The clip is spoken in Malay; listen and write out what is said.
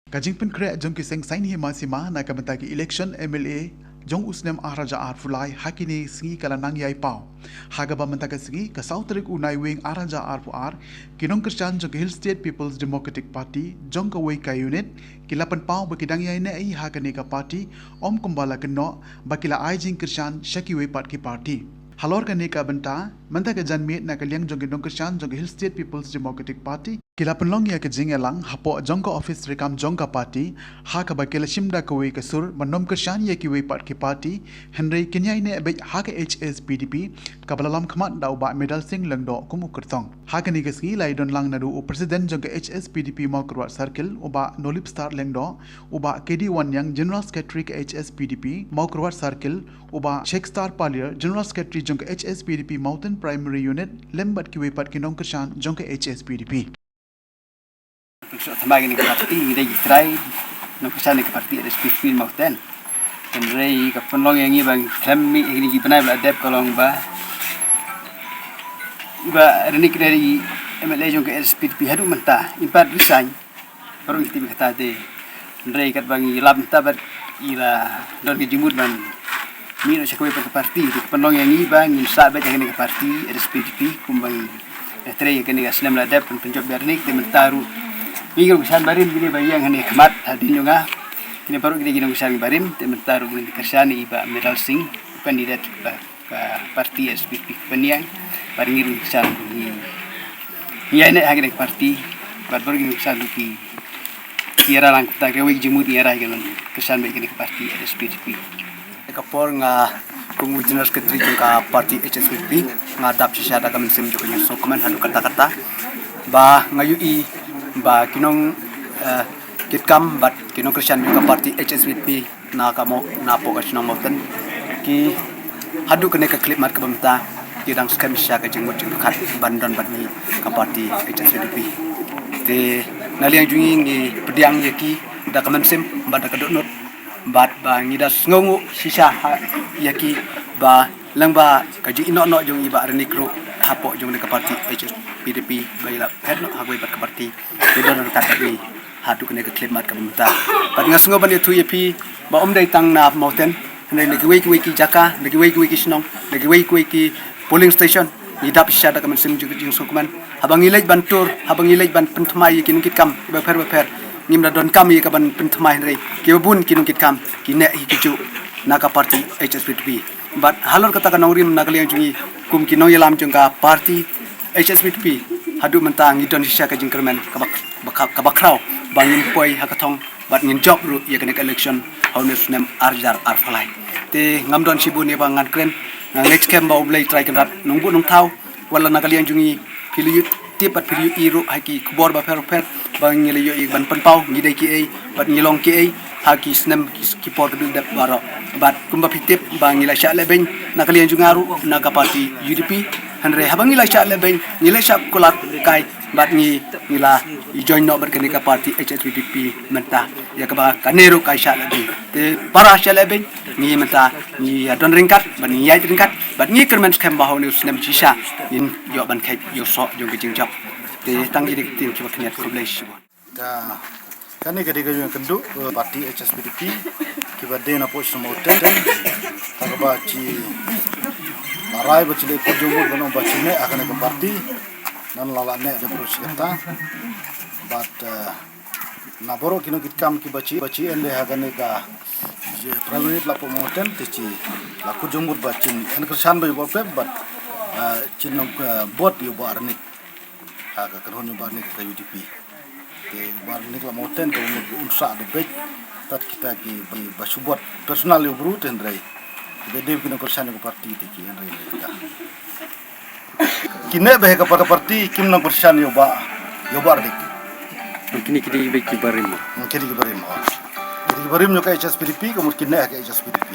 Kajing penkre jong kiseng sain hi masima na kamentagi election MLA jong usnem araja arfulai hakini singi kalanang yai pau hagaba mentaga singi ka sautrik unai wing araja arfu ar kinong kyrshan jong Hill State People's Democratic Party jong ka wei ka unit kilapan pau bakidang yai ne ai hakani ka party om kumbala keno bakila aijing kyrshan shaki wei pat ki party halor ka ne ka benta mentaga janmit na kalyang jong kinong kyrshan jong Hill State People's Democratic Party kilapan long ya ke jingelang hapo jongka office rekam jongka party ha ka bakela shimda ka wei kasur manom kyrshan ye ki wei part ki party henry kenyai ne be ha ka HSPDP kabalalam khamat dau ba Medalsing Lyngdoh kum ukurtong ha ka ni ka singi lai don lang nadu president jongka HSPDP Mawphor circle uba nolip star Lyngdoh uba KD1 yang general secretary ka HSPDP Mawphor circle uba Sheikh Star Palier general secretary jongka HSPDP Mountain Primary Unit lembat ki wei part ki nong kyrshan jongka HSPDP Thamagi ni parti ni dai try nongkyrshan ni parti ada speed mountain dan rei ka penlong yang ni bang kami ini ki panai bla dep kolong ba renik dari MLA jong ke HSPDP hadu menta impat design baru kita kata de rei kat bang lam tabat ila don ke jimut ban ni no cakwe ke parti di penlong yang ni bang insa ba jangan ke parti HSPDP kumbang tray ke ni aslam la dep penjob bernik de mentaru Ingin kyrshan barim gini bayang hani khmat hadin juga kini baru kita gini kyrshan barim tementar gini kyrshan iba Medalsing kandidat ke parti HSPDP peniang baring gini kyrshan ni ini agak parti baru gini kyrshan ki kira lang kita ke wik jemut era gini kyrshan baik gini parti HSPDP kapor nga kung general secretary ka parti HSPDP ngadap siya ka mensim juga yung dokumen hadu kata-kata ba ngayui ba kinong kitkam bat kinong kyrshan ka party HSPDP na kamo na po ka sinong mountain ki hadu kene ka clip mat ka bamta ki dang Skhem sya ka jengmut jeng kat bandon bat ni ka party HSPDP te naliang junging ni pediang yaki da ka mensim bat ka donut bat ba ngida ngongu sisa yaki ba langba ka ji ino jung iba renikru hapo jung ka party HSPDP baila hedno hagwe bat ka party don kata ni hadu kene ke klimat ka bumta pat ngas ngoban itu yepi ba om dai tang na mountain ne wei ki jaka ne wei ki snong ne wei ki polling station ni dap syada ka mensim jing sukuman habang ilej bantur habang ilej ban penthmai ki nungkit kam ba pher nimda don kam ka ban penthmai re ki bun ki nungkit kam ki ne hi kiju na ka party HSPDP bat halor kata ka nongrim na kalian jungi kum ki nong yalam jung ka party HSPDP hadu mentang idon sya ka jingkermen kabakrau bangin poi hakathong bat ngin job ru ya kene election haunus nem arjar arfalai te ngamdon sibu ne bangan kren next Skhem ba oblay try kan rat nungbu nung thau wala nakalian jungi piliu tipat piliu iru haki kubor ba fer bang ngile yo ban penpau ngidai ki ai bat ngilong ki ai haki snem ki por bil dep baro bat kumba pitip bang ngila sya lebeng nakalian jungaru naga party UDP hanre habang ngila sya lebeng ngila sya kulat kai bat ngila join no berkene ka party HSPDP menta ya ka ba kaneru kai sya lebeng te para sya lebeng ni menta ni don ringkat ban ni yai ringkat bat ni kermen Skhem ba honu snem sisa in yo ban kai yo so jong ke jingjap te tang jadi tin ki bakniat kublaish ta kane gede gede kendu parti HSPDP ki bade na post mo ten ta ba ci marai ba ci le ko jomo bano ba ci ne akane ko parti nan lala ne de proses kata but na boro kino kitkam ki baci ende hagane ka je private la po mo ten te ci la ko jomo ba ci en kyrshan ba pe but ci no bot yo ba arnik aga kan bar ni ka UDP te bar ni la mountain ko unsa de bek tat kita ki basubot personal yo brut endrai de dev kino kyrshan ko parti te ki endrai ka kine be ka parti kim no kyrshan yo ba dik kini bek ki barim kini ki barim yo ka HSPDP ko mungkin ne ka HSPDP